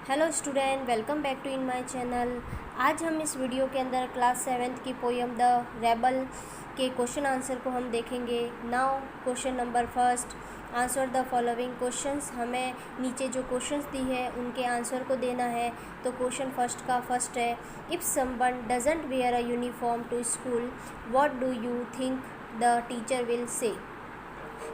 Hello student, welcome back to in my channel. आज हम इस वीडियो के अंदर क्लास 7th की पोएम द रेबल के क्वेश्चन आंसर को हम देखेंगे। Now question number first, answer the following questions. हमें नीचे जो क्वेश्चंस दी है उनके आंसर को देना है। तो क्वेश्चन फर्स्ट है, if someone doesn't wear a uniform to school, what do you think the teacher will say.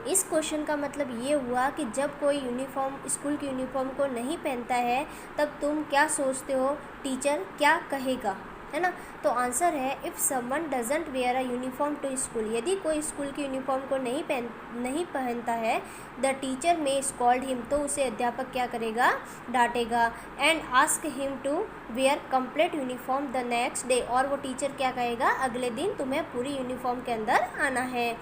इस क्वेश्चन का मतलब ये हुआ कि जब कोई यूनिफॉर्म, स्कूल की यूनिफॉर्म को नहीं पहनता है, तब तुम क्या सोचते हो टीचर क्या कहेगा, है ना। तो आंसर है, if someone doesn't wear a uniform to school, यदि कोई स्कूल की यूनिफॉर्म को नहीं पहनता है, the teacher may scold him, तो उसे अध्यापक क्या करेगा, डांटेगा। And ask him to wear complete uniform the next day, और वो टीचर क्या कहेगा, अगले दिन तुम्हें पूरी यूनिफॉर्म के अंदर आना है।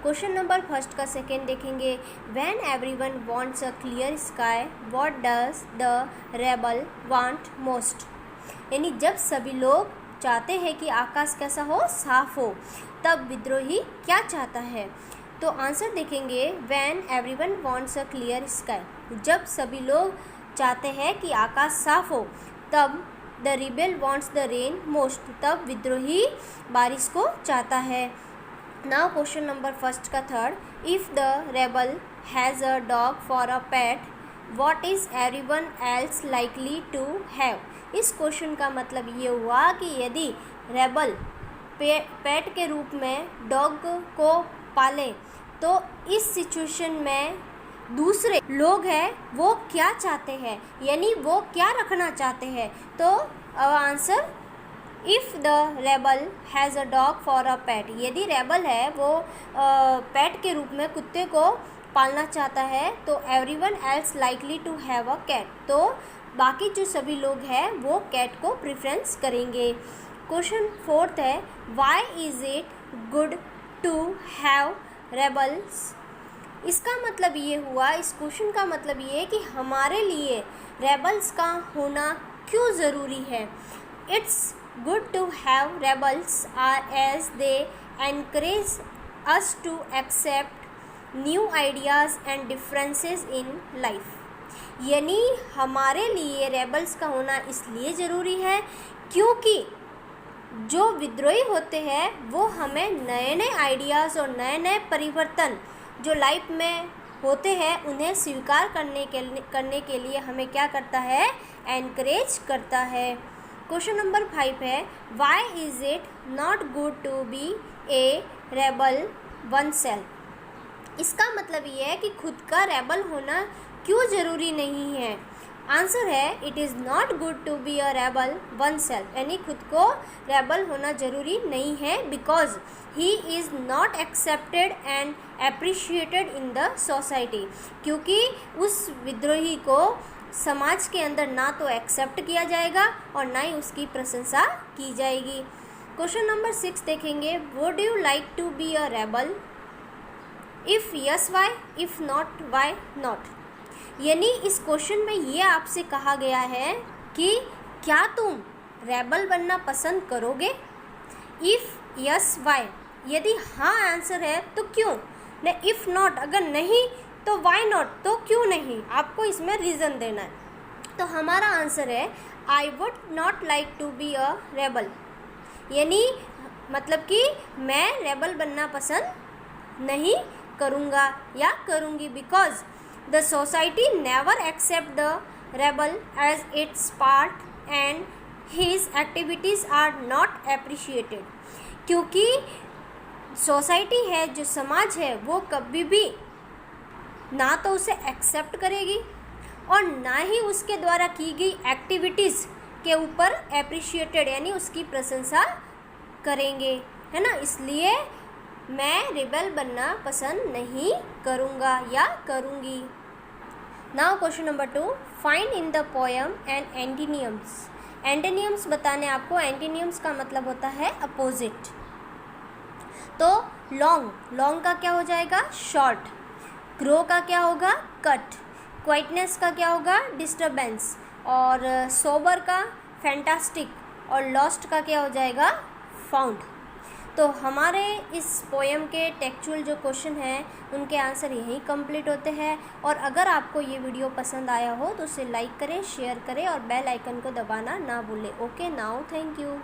क्वेश्चन नंबर फर्स्ट का सेकेंड देखेंगे, when everyone wants a clear sky, what does the rebel want most. यानी जब सभी लोग चाहते हैं कि आकाश कैसा हो, साफ हो, तब विद्रोही क्या चाहता है। तो आंसर देखेंगे, when everyone wants a clear sky, जब सभी लोग चाहते हैं कि आकाश साफ हो, तब the rebel wants the rain most, तब विद्रोही बारिश को चाहता है। नाउ क्वेश्चन नंबर फर्स्ट का third, if the rebel has a dog for a pet, what is everyone else likely to have. इस क्वेश्चन का मतलब ये हुआ कि यदि रेबल पेट के रूप में डॉग को पाले, तो इस सिचुएशन में दूसरे लोग हैं वो क्या चाहते हैं, यानी वो क्या रखना चाहते हैं। तो answer, if the rebel has a dog for a pet, यदि रेबल है वो पेट के रूप में कुत्ते को पालना चाहता है, तो everyone else likely to have a cat, तो बाकी जो सभी लोग हैं वो कैट को प्रेफरेंस करेंगे। क्वेश्चन फोर्थ है, why is it good to have rebels. इसका मतलब ये हुआ, इस क्वेश्चन का मतलब ये है कि हमारे लिए रेबल्स का होना क्यों ज़रूरी है। It's good to have rebels are as they encourage us to accept new ideas and differences in life. यानी हमारे लिए रेबल्स का होना इसलिए ज़रूरी है क्योंकि जो विद्रोही होते हैं वो हमें नए नए आइडियाज़ और नए नए परिवर्तन जो लाइफ में होते हैं उन्हें स्वीकार करने के लिए हमें क्या करता है, एनकरेज करता है। क्वेश्चन नंबर 5 है, why is it not good to be a rebel oneself. इसका मतलब ये है कि खुद का रेबल होना क्यों ज़रूरी नहीं है। आंसर है, it is not good to be a rebel oneself, यानी खुद को रेबल होना ज़रूरी नहीं है, because he is not accepted and appreciated in the society, क्योंकि उस विद्रोही को समाज के अंदर ना तो एक्सेप्ट किया जाएगा और ना ही उसकी प्रशंसा की जाएगी। क्वेश्चन नंबर 6 देखेंगे, would you like to be a rebel, if yes why, if not why not. यानी इस क्वेश्चन में ये आपसे कहा गया है कि क्या तुम रेबल बनना पसंद करोगे। इफ़ यस वाई, यदि हाँ आंसर है तो क्यों, न इफ़ नॉट, अगर नहीं तो वाई नॉट, तो क्यों नहीं, आपको इसमें रीज़न देना है। तो हमारा आंसर है, I would not like to be a rebel, यानी मतलब कि मैं रेबल बनना पसंद नहीं करूँगा या करूँगी, because the society never accept the rebel as its part and his activities are not appreciated. क्योंकि सोसाइटी है, जो समाज है, वो कभी भी ना तो उसे एक्सेप्ट करेगी और ना ही उसके द्वारा की गई एक्टिविटीज़ के ऊपर अप्रिशिएटेड यानी उसकी प्रशंसा करेंगे, है ना। इसलिए मैं रेबल बनना पसंद नहीं करूँगा या करूँगी। Now question number 2, find in the poem and antonyms. Antonyms बताने आपको, एंटीनियम्स का मतलब होता है अपोजिट। तो लॉन्ग का क्या हो जाएगा, शॉर्ट। ग्रो का क्या होगा, कट। क्वाइटनेस का क्या होगा, डिस्टर्बेंस। और सोबर का फैंटास्टिक। और लॉस्ट का क्या हो जाएगा, फाउंड। तो हमारे इस पोएम के टेक्चुअल जो क्वेश्चन हैं उनके आंसर यहीं कंप्लीट होते हैं। और अगर आपको ये वीडियो पसंद आया हो तो उसे लाइक करें, शेयर करें और बेल आइकन को दबाना ना भूलें। Okay, now thank you.